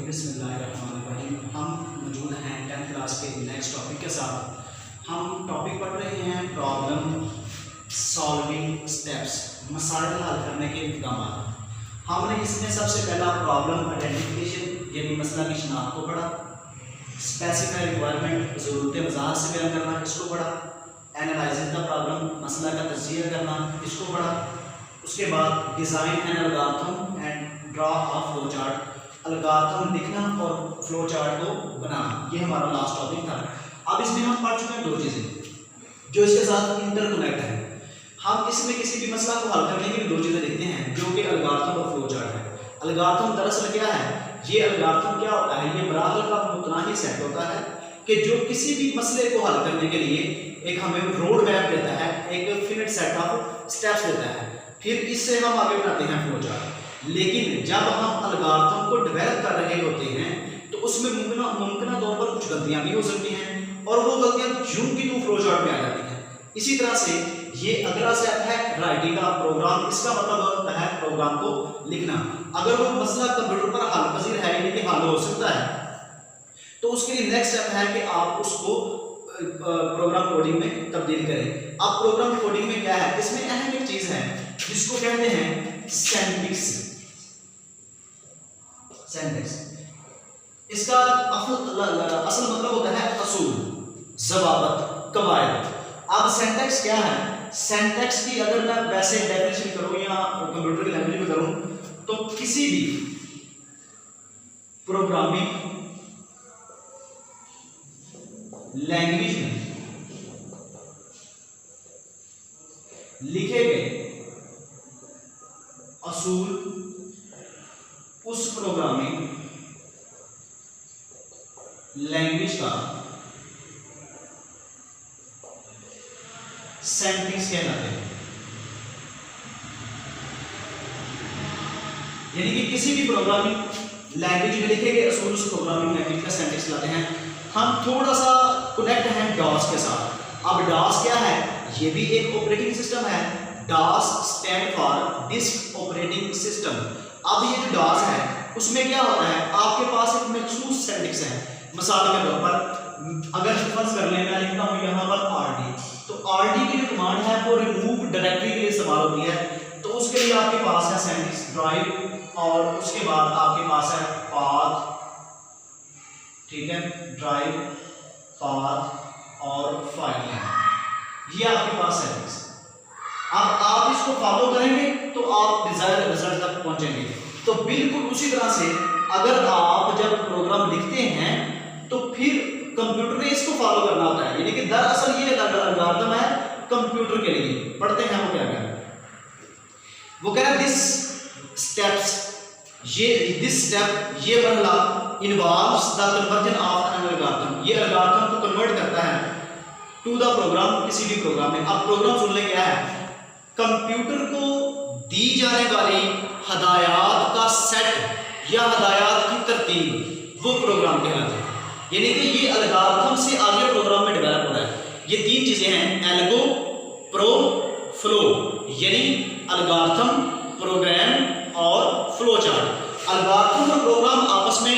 बिस्मिल्लाहिर्रहमानिर्रहीम। हम मौजूद हैं 10th क्लास के नेक्स्ट टॉपिक के साथ। हम टॉपिक पढ़ रहे हैं प्रॉब्लम सॉल्विंग स्टेप्स, मसाइल हल करने के इक़दाम। हमने इसमें सबसे पहला प्रॉब्लम आइडेंटिफिकेशन यानी मसला की शनाख्त को पढ़ा, स्पेसिफाई रिक्वायरमेंट ज़रूरत वजाहत से बयान करना इसको पढ़ा, एनालाइजिंग द प्रॉब्लम मसला का तज्जिया करना इसको पढ़ा। उसके बाद design and algorithm and draw a flow chart, algorithm लिखना और फ्लो चार्ट को बनाना, ये हमारा लास्ट टॉपिक था। अब इसमें हम पढ़ चुके हैं दो चीज़ें जो इसके साथ इंटरकनेक्ट है। हम इसमें किसी भी मसला को हल करने के लिए दो चीज़ें देखते हैं जो कि एल्गोरिथम और फ्लो चार्ट है। एल्गोरिथम दरअसल क्या है, ये एल्गोरिथम क्या होता है, ये मराहल का मुतनाही सेट होता है कि जो किसी भी मसले को हल करने के लिए एक हमें रोड मैप देता है, एक फिनिट सेट ऑफ स्टेप्स देता है, फिर इससे हम आगे बढ़ाते हैं फ्लो चार्ट। लेकिन जब हम एल्गोरिथम को डेवलप कर रहे होते हैं तो उसमें मुमकिन तौर पर कुछ गलतियां भी हो सकती हैं और वो गलतियां यूं की तो फ्लो चार्ट में आ जाती हैं। इसी तरह से ये अगला स्टेप है राइटिंग का प्रोग्राम। इसका मतलब होता है प्रोग्राम को लिखना। अगर वो मसला कंप्यूटर पर हल पजीर है यानी कि हल हो सकता है तो उसके लिए नेक्स्ट स्टेप है कि आप उसको प्रोग्राम कोडिंग में तब्दील करें। अब प्रोग्राम कोडिंग में क्या है, इसमें अहम एक चीज है जिसको कहते हैं सिंटैक्स। सिंटैक्स इसका असल मतलब होता है असूल, ज़वाबत, कवायद। अब सिंटैक्स क्या है, सिंटैक्स की अगर मैं वैसे डेफिनेशन करूं या कंप्यूटर की लैंग्वेज में करूं तो किसी भी प्रोग्रामिंग लैंग्वेज में लिखे गए असूल उस प्रोग्रामिंग लैंग्वेज का सिंटैक्स कहलाते हैं। यानी कि किसी भी प्रोग्रामिंग लैंग्वेज में लिखे गए असूल उस प्रोग्रामिंग लैंग्वेज का सिंटैक्स लाते हैं। हम थोड़ा सा कनेक्ट हैं डॉस के साथ। अब डॉस क्या है, ये भी एक ऑपरेटिंग सिस्टम है। DOS stand for disk operating system. अब ये जो डॉस है उसमें क्या होता है, आपके पास एक मखसूस सिंटैक्स है। मिसाल के तौर पर अगर फर्ज कर लें मैं लिखता हूँ यहाँ पर आरडी, तो आरडी की जो कमांड है वो रिमूव डायरेक्टरी के लिए इस्तेमाल होती है। तो उसके लिए आपके पास है सिंटैक्स ड्राइव और उसके बाद आपके पास है पाथ, ठीक है, ड्राइव, पाथ और फाइल है, ये आपके पास सिंटैक्स। अब आप इसको फॉलो करेंगे तो आप डिजायर्ड रिजल्ट तक पहुंचेंगे। तो बिल्कुल उसी तरह से अगर आप जब प्रोग्राम लिखते हैं तो फिर कंप्यूटर ने इसको फॉलो करना होता है। यानी कि दरअसल ये एल्गोरिथम है कंप्यूटर के लिए। पढ़ते हैं वो क्या कह रहा है, वो कह रहा है दिस स्टेप्स, दिस स्टेप, ये मरहला involves the conversion of an algorithm, ये एल्गोरिथम को कन्वर्ट करता है टू द प्रोग्राम, किसी भी प्रोग्राम में। अब प्रोग्राम सुन ले क्या है, कंप्यूटर को दी जाने वाली हदायत का सेट या हदायत की तरतीब, वो प्रोग्राम कहलाता है। यानी कि ये एल्गोरिथम से आगे प्रोग्राम में डेवलप हो रहा है। ये तीन चीजें हैं, एल्गो, प्रो, फ्लो, यानी एल्गोरिथम, प्रोग्राम और फ्लो चार्ट। एल्गोरिथम और प्रोग्राम आपस में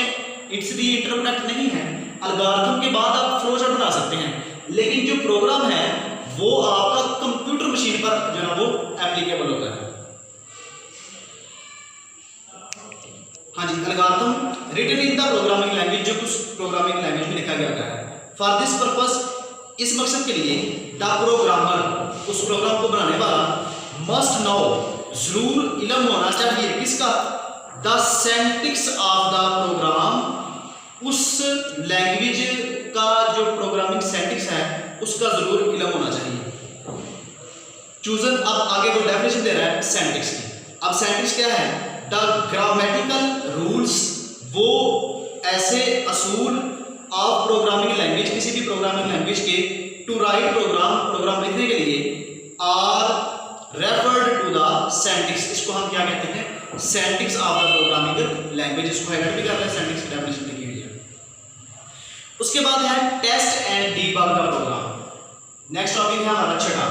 इट्सली इंटरकनेक्ट नहीं है। एल्गोरिथम के बाद आप फ्लो चार्ट बना सकते हैं, लेकिन जो प्रोग्राम है वो आपका कंप्यूटर मशीन पर जो है वो एप्लीकेबल होता है। हाँ जी, algorithm written in the programming language, जो कुछ प्रोग्रामिंग लैंग्वेज में लिखा गया होता है। फॉर दिस पर्पस, इस मकसद के लिए द प्रोग्रामर, उस प्रोग्राम को बनाने वाला, मस्ट नो, जरूर इल्म होना चाहिए किसका, the syntax of the program, उस लैंग्वेज का जो प्रोग्रामिंग सिंटैक्स है उसका जरूर इल्म होना चाहिए। चूजन, अब आगे वो डेफिनेशन दे रहा है सिंटैक्स की। अब सिंटैक्स क्या है, द ग्रामेटिकल रूल्स, वो ऐसे असूल ऑफ प्रोग्रामिंग लैंग्वेज, किसी भी प्रोग्रामिंग लैंग्वेज के, टू राइट प्रोग्राम, प्रोग्राम लिखने के लिए, are referred to the syntax. इसको हम क्या कहते हैं, syntax of the programming language. इसको हाईलाइट भी कर रहे हैं, सिंटैक्स की डेफिनेशन लिखी हुई है। उसके बाद है टेस्ट एंड डीबग का प्रोग्राम। नेक्स्ट टॉपिक है हमारा छठा,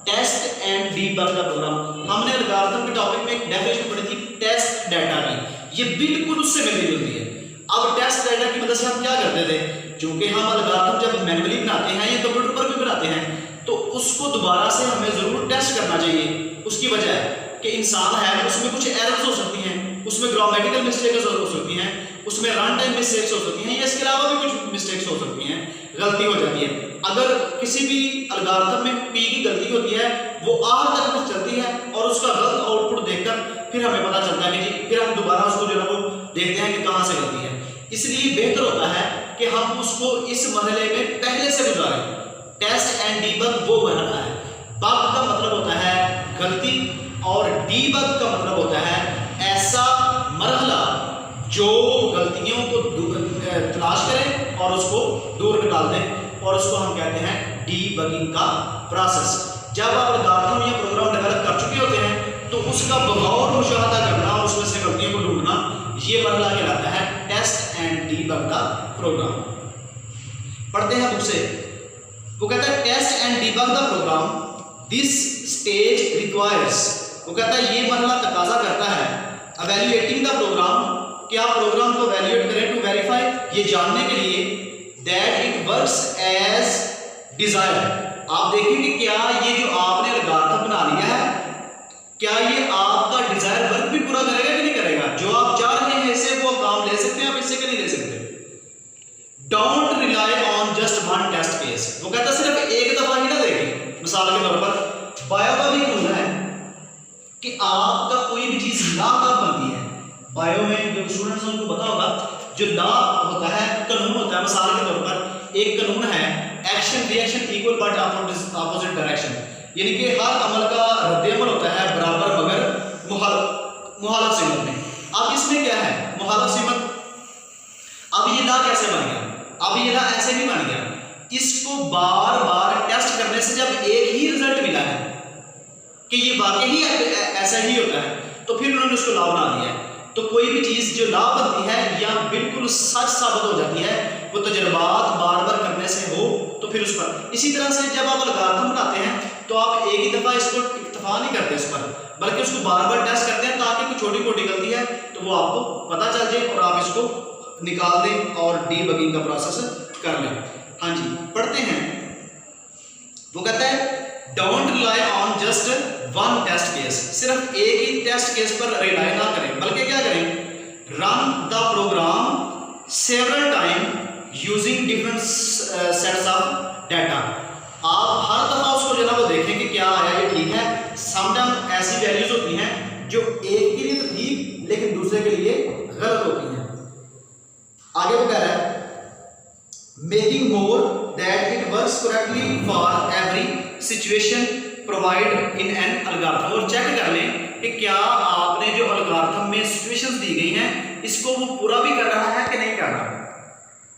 टेस्ट एंड डीबग का प्रोग्राम। हमने एल्गोरिथम के टॉपिक में एक डेफिनेशन पढ़ी थी टेस्ट डाटा की, ये बिल्कुल उससे मिलती जुलती है। अब टेस्ट डेटा की मदद से हम क्या करते थे, क्योंकि हम अलगारिथम जब मैनुअली बनाते हैं या कंप्यूटर पर भी बनाते हैं तो उसको दोबारा से हमें ज़रूर टेस्ट करना चाहिए। उसकी वजह है कि इंसान है, उसमें कुछ एरर्स हो सकती हैं, उसमें ग्रामेटिकल मिस्टेक्स हो सकती हैं, उसमें रन टाइम मिस्टेक्स हो सकती हैं, या इसके अलावा भी कुछ मिस्टेक्स हो सकती हैं, गलती हो जाती है। अगर किसी भी अलगारिथम में पी की गलती होती है वो आर तक चलती है और उसका गलत आउटपुट देखकर फिर हमें पता चलता है कि जी, फिर हम दोबारा उसको जो है वो देखते हैं कि कहाँ से गलती है। इसलिए बेहतर होता है कि हम उसको इस मरहले में पहले से गुजारें। टेस्ट एंड डीबग वो मरहला है। बग का मतलब होता है गलती और डीबग का मतलब होता है ऐसा मरहला जो गलतियों को तलाश करे और उसको दूर निकाल दे, और उसको हम कहते हैं डीबगिंग का प्रोसेस। जब आप अलगारिथम या प्रोग्राम डेवलप कर चुके होते हैं तो उसका बगौर मुशाहदा करना और उसमें से गलतियों को ढूंढना, ये मरहला कहलाता है टेस्ट एंड डीबग का प्रोग्राम। पढ़ते हैं बुक से। वो कहता है test and debug the program, this stage requires. वो कहता है ये मरहला तकाजा करता है एवेल्युएटिंग द प्रोग्राम, कि आप प्रोग्राम को एवेल्युएट करें, टू वेरीफाई, ये जानने के लिए that it works as desire. आप देखें कि क्या ये जो आपने अलगारिथम बना लिया है, क्या ये आपका डिजायर वर्क भी पूरा करेगा कि नहीं करेगा। जो आप चाह रहे हैं इससे वो काम ले सकते हैं आप इससे, कि नहीं ले सकते। Don't rely on just one test case. वो कहता सिर्फ एक दफा ही ना देखें। मिसाल के तौर पर बायो का भी होना है कि आपका कोई भी चीज ला कब बनती है। बायो में जो स्टूडेंट्स उनको पता होगा, जो ला होता है कानून होता है। मिसाल के तौर पर एक कानून है action reaction equal but opposite direction, यानी कि हर अमल का रद्द-ए-अमल होता है बराबर मगर मुखालिफ सिमत में। अब इसमें क्या है मुखालिफ सिमत। अब ये ला कैसे बन गया, अब ये ला ऐसे नहीं बन गया, इसको बार बार टेस्ट करने से जब एक ही रिजल्ट मिला है कि ये वाकई ऐसा ही होता है, तो फिर उन्होंने उसको ला बना दिया है। तो कोई भी चीज जो ला बनती है या बिल्कुल सच साबित हो जाती है, वो तजर्बात बार बार करने से हो तो फिर उस पर। इसी तरह से जब आप अलगारिथम बनाते हैं तो आप एक ही दफा इसको इत्तफा नहीं करते इस पर, बल्कि उसको बार बार टेस्ट करते हैं ताकि कोई छोटी मोटी गलती है तो वो आपको पता चल जाए और आप इसको निकाल दें और डीबगिंग का प्रोसेस कर लें। हाँ जी, पढ़ते हैं। वो कहता है don't rely on just one test case. सिर्फ एक ही टेस्ट केस पर रिलाई ना करें, बल्कि क्या करें, run the program several time using different sets of data. आप हर दफा उसको जो है वो देखें कि क्या आया, ये ठीक है। समटाइम ऐसी वैल्यूज होती हैं जो एक के लिए तो ठीक लेकिन दूसरे के लिए गलत होती हैं। आगे वो कह रहा है making more that it works correctly for every situation provide in an algorithm. और चेक कर लें कि क्या आपने जो अलगारिथम में सिचुएशंस दी गई हैं इसको वो पूरा भी कर रहा है कि नहीं कर रहा।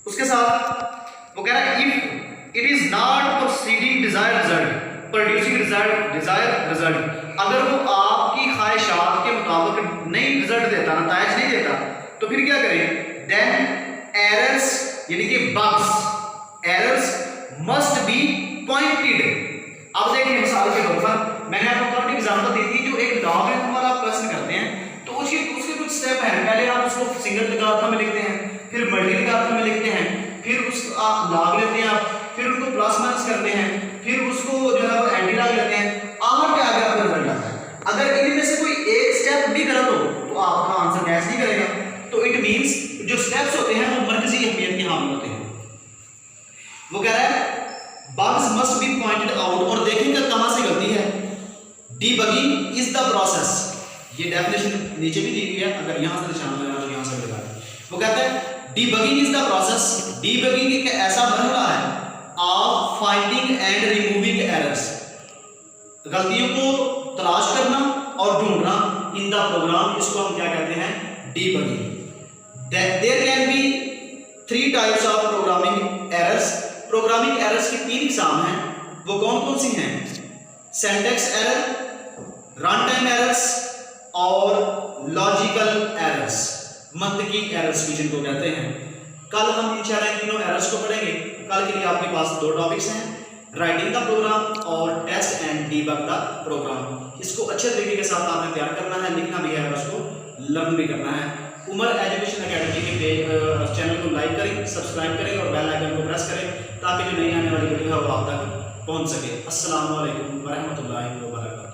उसके साथ वो कह रहा है if it is not proceeding Dzire result producing Dzire result. अगर वो आपकी ख्वाहिशात के मुताबिक नहीं रिजल्ट देता, नताइज नहीं देता, तो फिर क्या करें, देन एरर्स यानी कि bugs, errors must be pointed. अब देखिए मिसाल के तौर पर मैंने आपको कल एग्जांपल दी थी, जो एक लॉग है हमारा आप प्रश्न करते हैं तो उसके कुछ स्टेप हैं। पहले आप उसको सिंगल अलगारिथम में लिखते हैं, फिर मल्टी अलगारिथम में लिखते हैं, फिर उस आप लॉग लेते हैं आप, फिर उनको प्लस माइनस करते हैं, फिर उसको जो है वो एंटी लॉग लेते हैं, आगे आगे आपका रिजल्ट आता है। अगर इनमें से कोई एक स्टेप भी गलत हो तो आपका आंसर मैच नहीं करेगा। तो इट मींस जो स्टेप्स होते हैं वो मरकजी अहमियत के हामिल होते हैं। वो कह रहा है bugs must be pointed out, और देखेंगे कहां से गलती है। डीबगिंग इज द प्रोसेस, ये डेफिनेशन नीचे भी दी गई है, अगर यहां से निशान लगाना तो यहां से लगा। वो कहता है debugging is the process, debugging एक ऐसा मरहला है of finding and removing errors, गलतियों को तलाश करना और ढूंढना इन द प्रोग्राम, इसको हम क्या कहते हैं, debugging. There can be 3 types of programming errors. Programming errors की 3 किस्म हैं। वो कौन कौन सी हैं, syntax error, run time errors और लॉजिकल एरर्स, मंतकी एरर्स भी जिनको कहते हैं। कल हम इंशाल्लाह इन तीनों एरर्स को पढ़ेंगे। कल के लिए आपके पास 2 टॉपिक्स हैं, राइटिंग का प्रोग्राम और टेस्ट एंड डीबग का प्रोग्राम। इसको अच्छे तरीके के साथ आपने तैयार करना है, लिखना भी है और उसको लर्न भी करना है। उमर एजुकेशन एकेडमी के पेज लाइक करें, सब्सक्राइब करें और बेल आइकन को प्रेस करें ताकि जो नई आने वाली वीडियो है वो आप तक पहुँच सके। अस्सलाम वालेकुम व रहमतुल्लाहि व बरकातुहू।